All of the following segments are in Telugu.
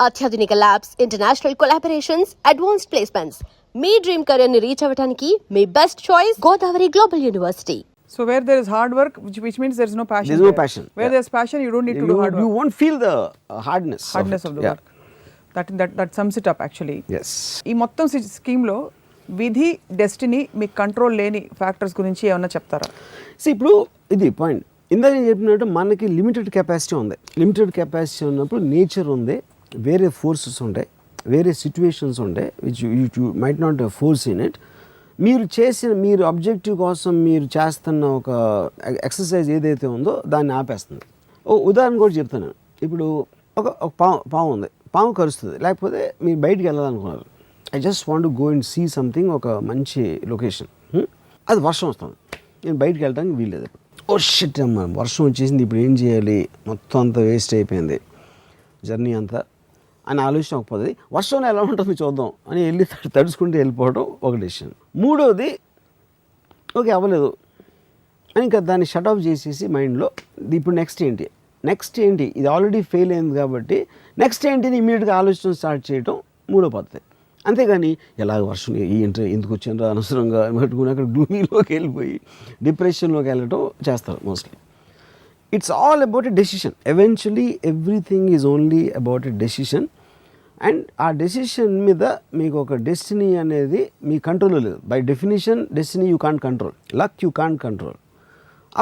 అత్యాధునిక labs, international collaborations, advanced placements. మీ డ్రీమ్ కెరీర్ ని రీచ్ అవ్వడానికి మీ best choice Godavari Global University. So where there is hard work, which means there is no passion. There's no passion. Where there's passion, you don't need to do hard work. You won't feel the hardness of the work. That sums it up actually. Yes. ఈ మొత్తం స్కీమ్ లో విధి, డెస్టినీ మీ కంట్రోల్ లేని ఫ్యాక్టర్స్ గురించి ఏమన్నా చెప్తారా? ఇప్పుడు ఇది పాయింట్. ఇందాక నేను చెప్పినట్టు మనకి లిమిటెడ్ కెపాసిటీ ఉంది. లిమిటెడ్ కెపాసిటీ ఉన్నప్పుడు నేచర్ ఉంది, వేరే ఫోర్సెస్ ఉంటాయి, వేరే సిచ్యువేషన్స్ ఉంటాయి which you might not force in it. మీరు ఆబ్జెక్టివ్ కోసం మీరు చేస్తున్న ఒక ఎక్సర్సైజ్ ఏదైతే ఉందో దాన్ని ఆపేస్తుంది. ఉదాహరణ కూడా చెప్తాను. ఇప్పుడు ఒక పాము ఉంది, పాము కరుస్తుంది, లేకపోతే మీరు బయటికి వెళ్ళాలనుకున్నారు, I just want to go and see something, ఒక మంచి లొకేషన్, అది వర్షం వస్తుంది, నేను బయటికి వెళ్ళడానికి వీల్లేదు. ఓ షిట్ అమ్మ, వర్షం వచ్చేసింది, ఇప్పుడు ఏం చేయాలి, మొత్తం అంతా వేస్ట్ అయిపోయింది జర్నీ అంతా అని ఆలోచన ఒక పద్ధతి. వర్షంలో ఎలా ఉంటుందో చూద్దాం అని వెళ్ళి తడుచుకుంటూ వెళ్ళిపోవడం ఒక డెసిషన్. మూడోది, ఓకే అవ్వలేదు అని ఇంకా దాన్ని షట్ ఆఫ్ చేసేసి మైండ్లో ఇప్పుడు నెక్స్ట్ ఏంటి, ఇది ఆల్రెడీ ఫెయిల్ అయింది కాబట్టి నెక్స్ట్ ఏంటిని ఇమీడియట్గా ఆలోచన స్టార్ట్ చేయడం మూడో పద్ధతి. అంతేగాని ఎలాగ వర్షం ఎందుకు వచ్చిండ్రో అనవసరంగా పట్టుకుని అక్కడ గ్లూమీలోకి వెళ్ళిపోయి డిప్రెషన్లోకి వెళ్ళటం చేస్తారు mostly. It's all about a decision. Eventually everything is only about a decision. And ఆ డెసిషన్ మీద మీకు ఒక డెస్టినీ అనేది మీ కంట్రోల్లో లేదు. By definition destiny you can't control, luck you can't control.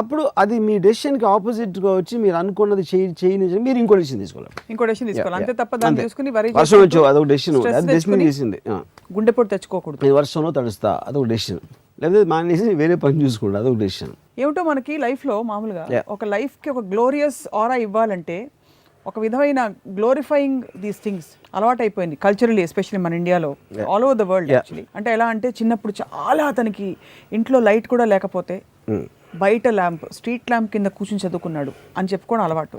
అప్పుడు అది మీ డెసిషన్కి ఆపోజిట్గా వచ్చి మీరు అనుకున్నది చేయని మీరు ఇంకో డెసిషన్ తీసుకోవాలి. అంతే తప్ప దాన్ని చూసుకుని వర్షం వచ్చావు, అదొక డెసిషన్, అది డెసిషన్ చేసింది. గుండెపోటు తెచ్చుకోకూడదు, నేను వర్షంలో తడుస్తా, అదొక డెసిషన్. లేకపోతే మానేసి వేరే పని చూసుకోండి, అదొక డెసిషన్. ఏమిటో మనకి లైఫ్లో మామూలుగా ఒక లైఫ్కి ఒక గ్లోరియస్ ఆరా ఇవ్వాలంటే ఒక విధమైన గ్లోరిఫైయింగ్ దీస్ థింగ్స్ అలవాటు అయిపోయింది కల్చరలీ, ఎస్పెషల్లీ మన ఇండియాలో, all over the world actually. అంటే ఎలా అంటే చిన్నప్పుడు చాలా అతనికి ఇంట్లో లైట్ కూడా లేకపోతే బయట ల్యాంప్, స్ట్రీట్ ల్యాంప్ కింద కూర్చుని చదువుకున్నాడు అని చెప్పుకోవడం అలవాటు.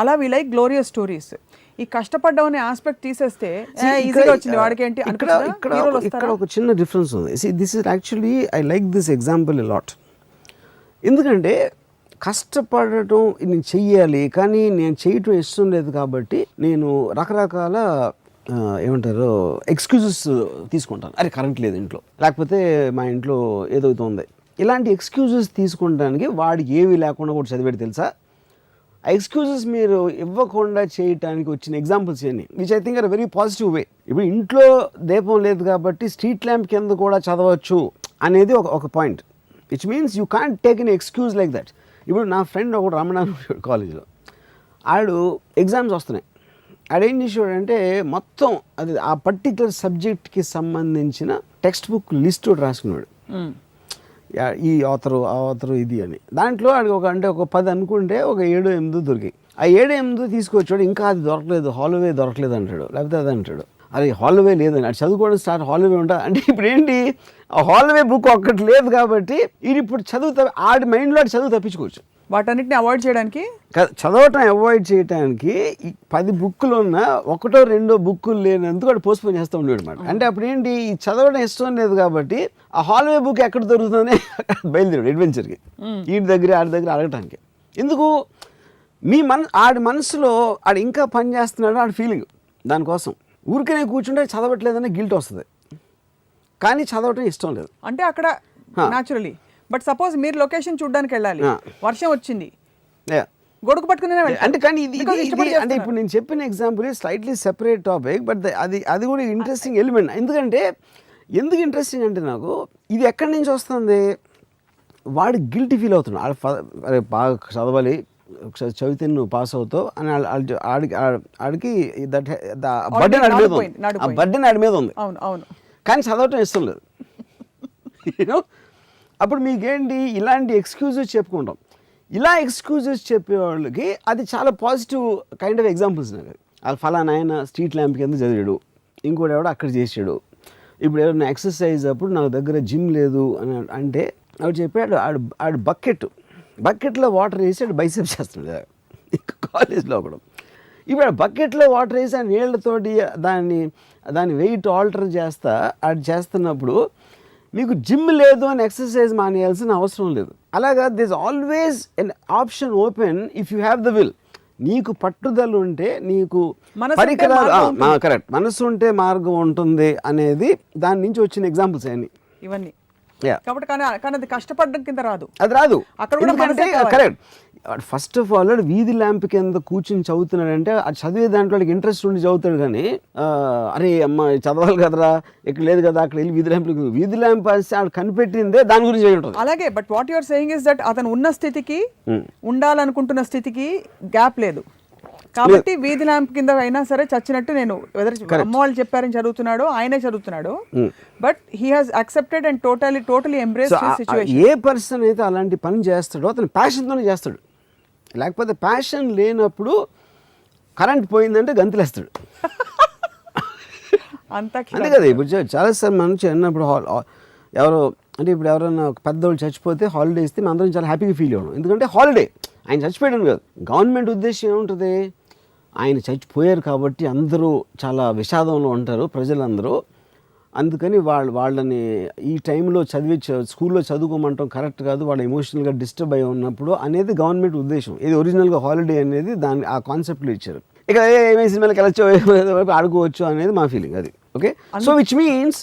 అలా వి లైక్ గ్లోరియస్ స్టోరీస్. ఈ కష్టపడ్డం అనే ఆస్పెక్ట్ తీసేస్తే ఈజీగా వచ్చింది వాడికి ఏంటి. ఇక్కడ ఒక చిన్న డిఫరెన్స్ ఉంది. This is actually I like this example a lot. ఎందుకంటే కష్టపడటం నేను చెయ్యాలి, కానీ నేను చేయటం ఇష్టం లేదు కాబట్టి నేను రకరకాల ఏమంటారు ఎక్స్క్యూజెస్ తీసుకుంటాను. అరే కరెంట్ లేదు ఇంట్లో, లేకపోతే మా ఇంట్లో ఏదో ఉంది, ఇలాంటి ఎక్స్క్యూజెస్ తీసుకుంటానికి వాడికి ఏమీ లేకుండా కూడా చదివేది తెలుసా. ఆ ఎక్స్క్యూజెస్ మీరు ఇవ్వకుండా చేయటానికి వచ్చిన ఎగ్జాంపుల్స్ ఇవన్నీ, which I think are very positive way. ఇప్పుడు ఇంట్లో దీపం లేదు కాబట్టి స్ట్రీట్ ల్యాంప్ కింద కూడా చదవచ్చు అనేది ఒక point, which means you can't take an excuse like that. ఇప్పుడు నా ఫ్రెండ్ ఒకడు రమణాను కాలేజీలో, ఆడు ఎగ్జామ్స్ వస్తున్నాయి, ఆడేం చేసేవాడంటే మొత్తం అది ఆ పర్టికులర్ సబ్జెక్ట్కి సంబంధించిన టెక్స్ట్ బుక్ లిస్ట్ రాసుకున్నాడు. ఈ ఆథరు ఆ ఆథరు ఇది అని. దాంట్లో ఆడికి ఒక 10 అనుకుంటే ఒక 7-8 దొరికాయి. ఆ 7-8 తీసుకొచ్చాడు, ఇంకా అది దొరకలేదు, హాల్వే దొరకలేదు అంటాడు, లేకపోతే అది అంటాడు. అది హాల్వే లేదని, అది చదువుకోవడం స్టార్ట్ హాల్వే ఉంటా అంటే ఇప్పుడు ఏంటి, ఆ హాల్వే బుక్ ఒక్కటి లేదు కాబట్టి ఇది ఇప్పుడు ఆడి మైండ్లో చదువు తప్పించుకోవచ్చు. వాటన్నిటిని అవాయిడ్ చేయడానికి, చదవటం అవాయిడ్ చేయడానికి 10 బుక్కులు ఉన్న 1-2 బుక్కులు లేనందుకు వాడు పోస్ట్పోన్ చేస్తూ ఉండేది అనమాట. అంటే అప్పుడు ఏంటి, ఈ చదవడం ఇష్టం లేదు కాబట్టి ఆ హాల్వే బుక్ ఎక్కడ దొరుకుతుందని బయలుదేరాడు అడ్వెంచర్కి, ఆడి దగ్గర అడగటానికి. ఎందుకు, ఆడి మనసులో ఆడు ఇంకా పని చేస్తున్నాడు, ఆడి ఫీలింగ్ దానికోసం. ఊరికనే కూర్చుంటే చదవట్లేదని గిల్ట్ వస్తుంది, కానీ చదవటం ఇష్టం లేదు. అంటే అక్కడ న్యాచురలీ. బట్ సపోజ్ మీరు లొకేషన్ చూడడానికి వెళ్ళాలి, వర్షం వచ్చింది, గొడుగు పట్టుకునే అంటే. కానీ ఇది అంటే ఇప్పుడు నేను చెప్పిన example slightly separate topic, but అది కూడా ఇంట్రెస్టింగ్ ఎలిమెంట్. ఎందుకు ఇంట్రెస్టింగ్ అంటే నాకు ఇది ఎక్కడి నుంచి వస్తుంది, వాడు గిల్టీ ఫీల్ అవుతున్నాడు. అరే బాగా చదవాలి, చదివితే నువ్వు పాస్ అవుతావు అని ఆడికి బర్డెన్ ఆడి మీద ఉంది, కానీ చదవటం ఇష్టం లేదు. అప్పుడు మీకేంటి, ఇలాంటి ఎక్స్క్యూజెస్ చెప్పుకుంటాం. ఇలా ఎక్స్క్యూజెస్ చెప్పేవాళ్ళకి అది చాలా పాజిటివ్ కైండ్ ఆఫ్ ఎగ్జాంపుల్స్. నాకు అది ఫలానా ఆయన స్ట్రీట్ ల్యాంప్ కింద చదివాడు, ఇంకోటి ఎవడో అక్కడ చేసాడు. ఇప్పుడు ఎవరైనా ఎక్సర్సైజ్ అప్పుడు నాకు దగ్గర జిమ్ లేదు అని అంటే ఆవిడ చెప్పాడు, ఆడు బకెట్లో వాటర్ వేసి ఆడు బైసెప్స్ చేస్తున్నాడు కాలేజ్లో ఒకడు. ఇప్పుడు ఆ బకెట్లో వాటర్ వేసి ఆ నీళ్ళతోటి దాన్ని వెయిట్ ఆల్టర్ ఆడు చేస్తున్నప్పుడు మీకు జిమ్ లేదు అని ఎక్సర్సైజ్ మానేయాల్సిన అవసరం లేదు. అలాగా this always N option open if you have the will. నీకు పట్టుదల ఉంటే నీకు మనసు ఉంటే పరికరాలు మార్గం కరెక్ట్ మనసు ఉంటే మార్గం ఉంటుంది అనేది దాని నుంచి వచ్చిన ఎగ్జాంపుల్స్ అన్ని. ఇవన్నీ Yeah. కాబట్టి కానీ అది కష్టపడడం కింద రాదు. అది రాదు. అక్కడ కూడా మనసే కావాలి. కరెక్ట్. ఫస్ట్ ఆఫ్ ఆల్ వీధి ల్యాంప్ కింద కూర్చుని చదువుతున్నాడంటే అది చదివే దాంట్లో ఇంట్రెస్ట్ ఉండి చదువుతాడు. కానీ అరే అమ్మ చదవాలి కదరా, ఇక్కడ లేదు కదా, అక్కడ వెళ్ళి వీధి ల్యాంప్ కనిపెట్టిందే దాని గురించి ఉంటుంది. అలాగే but what your saying is that అతను ఉన్న స్థితికి ఉండాలనుకుంటున్న స్థితికి గ్యాప్ లేదు కాబట్టి వీధి ల్యాంప్ కింద అయినా సరే చచ్చినట్టు నేను అమ్మ వాళ్ళు చెప్పారని చదువుతున్నాడు, ఆయనే చదువుతున్నాడు. But he has accepted and totally embrace his situation. A person అయితే అలాంటి పని చేస్తాడో అతను ప్యాషన్తోనే చేస్తాడు. లేకపోతే ప్యాషన్ లేనప్పుడు కరెంట్ పోయిందంటే గంతులేస్తాడు. అంతే కదా. ఇప్పుడు చాలాసార్లు మనం చిన్నప్పుడు ఎవరో అంటే ఇప్పుడు ఎవరైనా ఒక పెద్దవాళ్ళు చచ్చిపోతే హాలిడే ఇస్తే మేము అందరం చాలా హ్యాపీగా ఫీల్ అవ్వడం. ఎందుకంటే హాలిడే, ఆయన చచ్చిపోయాడు కాదు. గవర్నమెంట్ ఉద్దేశం ఏముంటుంది, ఆయన చచ్చిపోయారు కాబట్టి అందరూ చాలా విషాదంలో ఉంటారు ప్రజలందరూ. అందుకని వాళ్ళని ఈ టైంలో స్కూల్లో చదువుకోమంటాం కరెక్ట్ కాదు, వాళ్ళు ఎమోషనల్గా డిస్టర్బ్ అయి ఉన్నప్పుడు అనేది గవర్నమెంట్ ఉద్దేశం. ఇది ఒరిజినల్గా హాలిడే అనేది దాని ఆ కాన్సెప్ట్లో ఇచ్చారు. ఇక ఏమేమి సినిమాలకు వెళ్ళచ్చు ఆడుకోవచ్చు అనేది మా ఫీలింగ్ అది. Okay, so which means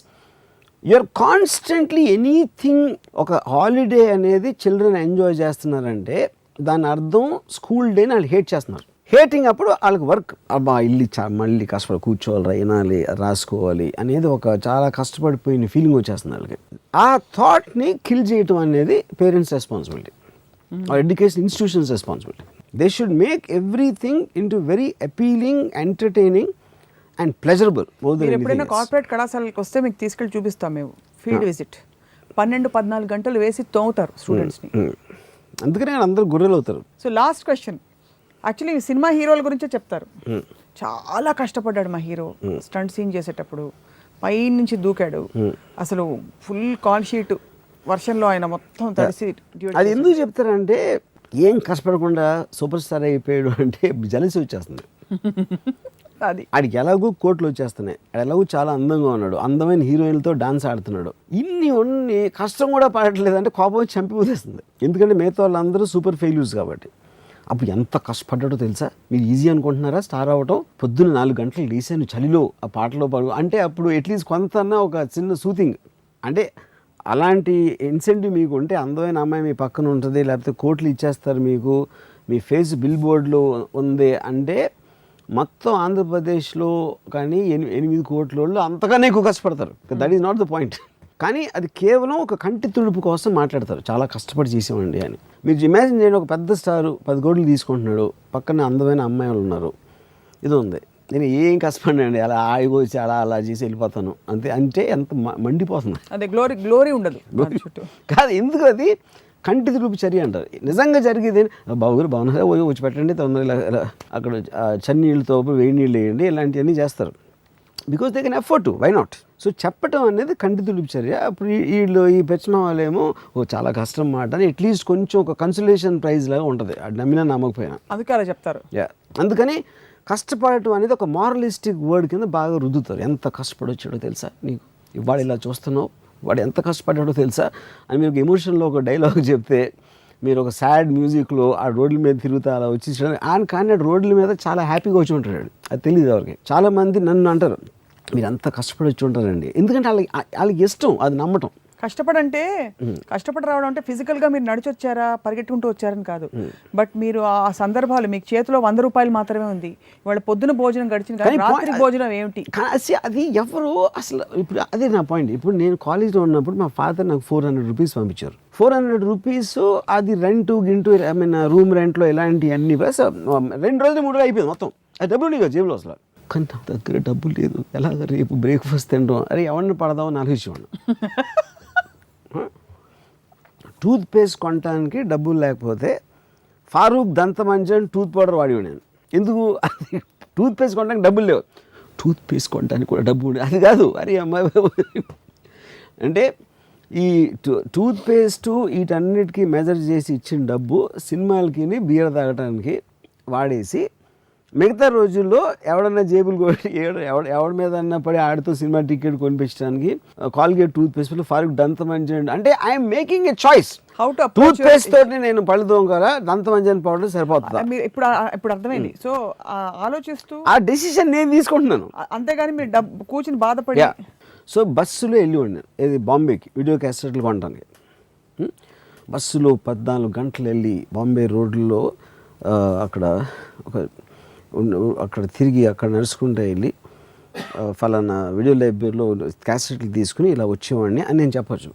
you're constantly anything. ఒక హాలిడే అనేది చిల్డ్రన్ ఎంజాయ్ చేస్తున్నారంటే దాని అర్థం స్కూల్ డేని వాళ్ళు హేట్ చేస్తున్నారు. హేటింగ్ అప్పుడు వాళ్ళకి వర్క్, అబ్బా ఇల్లు మళ్ళీ కష్టపడి కూర్చోవాలి, వినాలి, రాసుకోవాలి అనేది ఒక చాలా కష్టపడిపోయిన ఫీలింగ్ వచ్చేస్తుంది వాళ్ళకి. ఆ థాట్ని కిల్ చేయటం అనేది parents responsibility, education institutions responsibility. They should make everything into very appealing, entertaining and pleasurable. మీరు ఎప్పుడైనా కార్పొరేట్ కళాశాలకు వస్తే మీకు తీసుకెళ్ళి చూపిస్తాం మేము ఫీల్డ్ విజిట్. 12-14 గంటలు వేసి తోముతారు స్టూడెంట్స్ని. అందుకనే అందరూ గొర్రెలు అవుతారు. So last question, actually cinema హీరోల గురించే చెప్తారు. చాలా కష్టపడ్డాడు మా హీరో స్టంట్ సీన్ చేసేటప్పుడు, పై నుంచి దూకాడు, అసలు ఫుల్ కాల్ షీట్ వర్షన్లో ఆయన మొత్తం తడిసి. అది ఎందుకు చెప్తారంటే ఏం కష్టపడకుండా సూపర్ స్టార్ అయిపోయాడు అంటే జలసి వచ్చేస్తుంది. అది ఆడికి ఎలాగూ కోట్లు వచ్చేస్తున్నాయి, ఎలాగూ చాలా అందంగా ఉన్నాడు, అందమైన హీరోయిన్లతో డాన్స్ ఆడుతున్నాడు, ఇన్ని కష్టం కూడా పడట్లేదు అంటే కోపం వచ్చి చంపిపోతేస్తుంది. ఎందుకంటే మిగతా వాళ్ళందరూ సూపర్ ఫెయిల్యూర్స్ కాబట్టి. అప్పుడు ఎంత కష్టపడ్డాడో తెలుసా? మీరు ఈజీ అనుకుంటున్నారా స్టార్ అవ్వటం? పొద్దున్న 4 గంటలు లేసాను చలిలో ఆ పాటలో పాడు అంటే అప్పుడు అట్లీస్ట్ కొంతన్నా ఒక చిన్న సూతింగ్ అంటే అలాంటి ఇన్సెంటివ్ మీకు ఉంటే అందమైన అమ్మాయి మీ పక్కన ఉంటుంది, లేకపోతే కోట్లు ఇచ్చేస్తారు మీకు, మీ ఫేస్ బిల్ బోర్డులో ఉంది అంటే మొత్తం ఆంధ్రప్రదేశ్లో కానీ 8 కోట్ల వాళ్ళు అంతగానే ఎక్కువ కష్టపడతారు. That is not the point. కానీ అది కేవలం ఒక కంటి తుడుపు కోసం మాట్లాడతారు, చాలా కష్టపడి చేసామండి అని. మీరు ఇమాజిన్ చేయండి, ఒక పెద్ద స్టారు 10 కోట్లు తీసుకుంటున్నాడు, పక్కన అందమైన అమ్మాయిలు ఉన్నారు, ఇది ఉంది, నేను ఏం కష్టపడినండి అలా ఆగి వచ్చి అలా చేసి వెళ్ళిపోతాను అంతే. అంటే ఎంత మండిపోతుంది, అదే గ్లోరీ ఉండదు కాదు. ఎందుకు అది కంటి తుడుపు చర్య అంటారు. నిజంగా జరిగేది బాబుగారు బాగున్నారా, వచ్చి పెట్టండి తొందరగా అక్కడ చన్నీళ్ళతో వేడి నీళ్ళు వేయండి, ఇలాంటివన్నీ చేస్తారు. Because they can afford to, why not? So చెప్పటం అనేది కంటి తుడుపు చర్య. అప్పుడు వీళ్ళు ఈ పెంచిన వాళ్ళేమో చాలా కష్టం మాట అని అట్లీస్ట్ కొంచెం ఒక కన్సలేషన్ ప్రైజ్ లాగా ఉంటుంది, అది నమ్మినా నమ్మకపోయినా. అందుకే అలా చెప్తారు. అందుకని కష్టపడటం అనేది ఒక మారలిస్టిక్ వర్డ్ కింద బాగా రుద్దుతారు. ఎంత కష్టపడొచ్చాడో తెలుసా నీకు, ఇవాళ ఇలా చూస్తున్నావు, వాడు ఎంత కష్టపడ్డాడో తెలుసా అని మీరు ఒక ఎమోషన్లో ఒక డైలాగ్ చెప్తే, మీరు ఒక సాడ్ మ్యూజిక్లో ఆ రోడ్ల మీద తిరుగుతా అలా వచ్చి ఆయన కానీ రోడ్ల మీద చాలా హ్యాపీగా వచ్చి ఉంటాడు, అది తెలియదు ఎవరికి. చాలామంది నన్ను అంటారు మీరు అంత కష్టపడి వచ్చి ఉంటారండి, ఎందుకంటే వాళ్ళకి ఇష్టం అది నమ్మటం. కష్టపడి రావడం అంటే ఫిజికల్గా మీరు నడిచొచ్చారా పరిగెట్టుకుంటూ వచ్చారని కాదు, బట్ మీరు ఆ సందర్భాలు మీకు చేతిలో 100 రూపాయలు మాత్రమే ఉంది, వాళ్ళ పొద్దున భోజనం గడిచింది కానీ రాత్రి భోజనం ఏమిటి అది ఎవరు అసలు. ఇప్పుడు అదే నా పాయింట్. ఇప్పుడు నేను కాలేజ్లో ఉన్నప్పుడు మా ఫాదర్ నాకు 400 రూపీస్ పంపించారు. 400 రూపీస్ అది రెంట్ గింటూ ఐ మీన్ రూమ్ రెంట్లో ఇలాంటివన్నీ 2 రోజులు 3 రోజులు అయిపోయింది మొత్తం. అది డబ్బులు నీకు జేబులో అసలు. కానీ నా దగ్గర డబ్బులు లేదు, ఎలాగ రేపు బ్రేక్ఫాస్ట్ తింటాం, అరే ఎవరిని పడదామని ఆలోచించేవాడిని. టూత్ పేస్ట్ కొనడానికి డబ్బులు లేకపోతే ఫారూక్ దంతమంజన్ టూత్ పౌడర్ వాడేవాడు నేను. ఎందుకు? అది టూత్ పేస్ట్ కొనడానికి డబ్బులు లేవు, టూత్ పేస్ట్ కొనడానికి కూడా డబ్బు ఉండేది. అది కాదు, అరే అమ్మాయి అంటే ఈ టూత్ పేస్టు వీటన్నిటికీ మెజర్ చేసి ఇచ్చిన డబ్బు సినిమాలకి బీర్ తాగడానికి వాడేసి మిగతా రోజుల్లో ఎవడన్నా జేబులు కొట్టి ఎవడి మీద అన్నా పడి ఆడితో సినిమా టికెట్ కొనిపించడానికి కాల్గేట్ టూత్ పేస్ట్ ఫారూక్ దంతమంజన్ అంటే I'm making a choice. How to toothpaste తోటి నేను పళ్ళు తోముకోవాలా, దంతమంజన్ పౌడర్ సరిపోతుందా? మీరు ఇప్పుడు అర్థమైంది. సో ఆలోచిస్తూ ఆ డెసిషన్ నేను తీసుకుంటున్నాను, అంతేగాని మీరు కూర్చుని బాధపడి. సో బస్సులో వెళ్ళి ఉన్నాను ఏది బాంబేకి వీడియో క్యాసెట్లు కొనడానికి. బస్సులో 14 గంటలు వెళ్ళి బాంబే రోడ్లలో అక్కడ తిరిగి అక్కడ నడుచుకుంటూ వెళ్ళి ఫలానా వీడియో లైబ్రరీలో క్యాసెట్లు తీసుకుని ఇలా వచ్చేవాడిని అని నేను చెప్పచ్చు.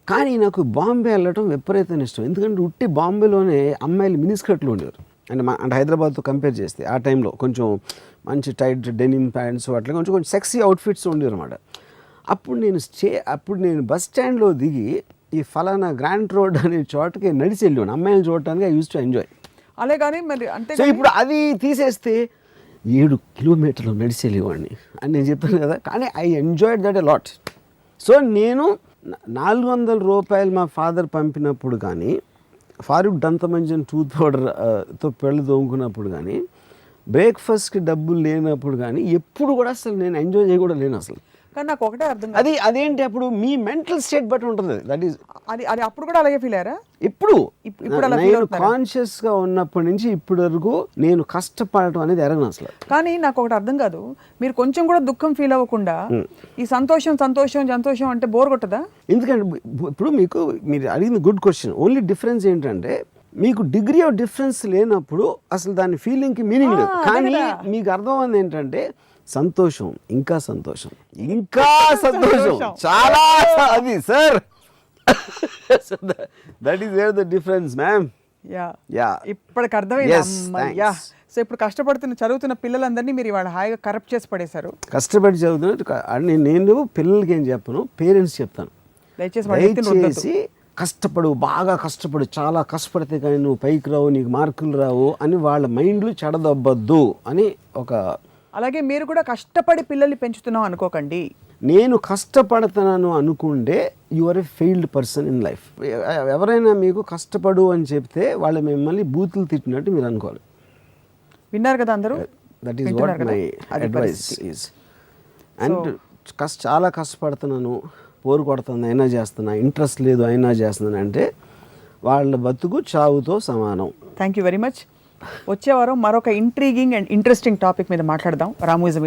కానీ నాకు బాంబే వెళ్ళటం విపరీతమైన ఇష్టం. ఎందుకంటే ఉట్టి బాంబేలోనే అమ్మాయిలు మినీ స్కర్ట్లు ఉండేవారు. అంటే హైదరాబాద్తో కంపేర్ చేస్తే ఆ టైంలో కొంచెం మంచి టైట్ డెనిమ్ ప్యాంట్స్ అట్లా కొంచెం సెక్సీ అవుట్ఫిట్స్ ఉండేవారు అనమాట. అప్పుడు నేను బస్ స్టాండ్లో దిగి ఈ ఫలానా గ్రాండ్ రోడ్ అనే చోటకి నడిచి వెళ్ళాను అమ్మాయిలు చూడటానికి. I use to enjoy. అలే కానీ మరి అంటే సో ఇప్పుడు అది తీసేస్తే 7 కిలోమీటర్లు నడిచి వెళ్ళేవాడిని అని నేను చెప్తాను కదా. కానీ I enjoyed that a lot. So నేను 400 రూపాయలు మా ఫాదర్ పంపినప్పుడు కానీ, ఫారూక్ దంతమంజన్ టూత్ పౌడర్తో పెళ్ళు తోముకున్నప్పుడు కానీ, బ్రేక్ఫాస్ట్కి డబ్బులు లేనప్పుడు కానీ ఎప్పుడు కూడా అసలు నేను ఎంజాయ్ చేయకూడదు లేను అసలు. కానీ నాకు ఒకటే అర్థం అదేంటి అప్పుడు మీ మెంటల్ స్టేట్ బట్టి ఉంటుంది. దట్ ఈస్ అది అప్పుడు కూడా అలాగే ఫీల్ అయ్యారా? ఇప్పుడు అలా నేను కాన్షియస్ గా ఉన్నప్పటి నుంచి ఇప్పటి వరకు నేను కష్టపడటం అనేది ఎరగను అసలు. కానీ నాకు ఒకటి అర్థం కాదు, మీరు కొంచెం కూడా దుఃఖం ఫీల్ అవ్వకుండా ఈ సంతోషం సంతోషం సంతోషం అంటే బోర్ కొట్టదా? ఎందుకంటే ఇప్పుడు మీరు అడిగింది గుడ్ క్వశ్చన్. ఓన్లీ డిఫరెన్స్ ఏంటంటే మీకు డిగ్రీ ఆఫ్ డిఫరెన్స్ లేనప్పుడు అసలు దాని ఫీలింగ్కి మీనింగ్ లేదు. కానీ మీకు అర్థమైంది ఏంటంటే సంతోషం ఇంకా సంతోషం ఇంకా సంతోషం చాలా అది sir. That is where the difference ma'am. ఇప్పటికి అర్థమైంది. సో ఇప్పుడు చదువుతున్న పిల్లలందరినీ మీరు ఇవాళ హాయిగా కరప్ట్ చేసి పడేశారు. కష్టపడి చదువుతున్నట్టు నేను పిల్లలకి ఏం చెప్పను, పేరెంట్స్ చెప్తాను. దయచేసి బాగా కష్టపడు, చాలా కష్టపడితే కానీ నువ్వు పైకి రావు, నీకు మార్కులు రావు అని వాళ్ళ మైండ్లు చెడదొబ్బద్దు అని ఒక. అలాగే మీరు కూడా కష్టపడి పిల్లల్ని పెంచుతున్నాం అనుకోకండి. నేను కష్టపడుతున్నాను అనుకుంటే you are a failed person in life. ఎవరైనా మీకు కష్టపడు అని చెప్తే వాళ్ళు మిమ్మల్ని బూతులు తిట్టినట్టు మీరు అనుకోవాలి. విన్నారు కదా అందరూ? That is what my advice is. And చాలా కష్టపడుతున్నాను, పోరు కొడుతుంది అయినా చేస్తున్నా, ఇంట్రెస్ట్ లేదు అయినా చేస్తున్నాను అంటే వాళ్ళ బతుకు చావుతో సమానం. Thank you very much. వచ్చే వారం మరొక ఇంట్రీగింగ్ అండ్ ఇంట్రెస్టింగ్ టాపిక్ మీద మాట్లాడదాం. రామోయిజం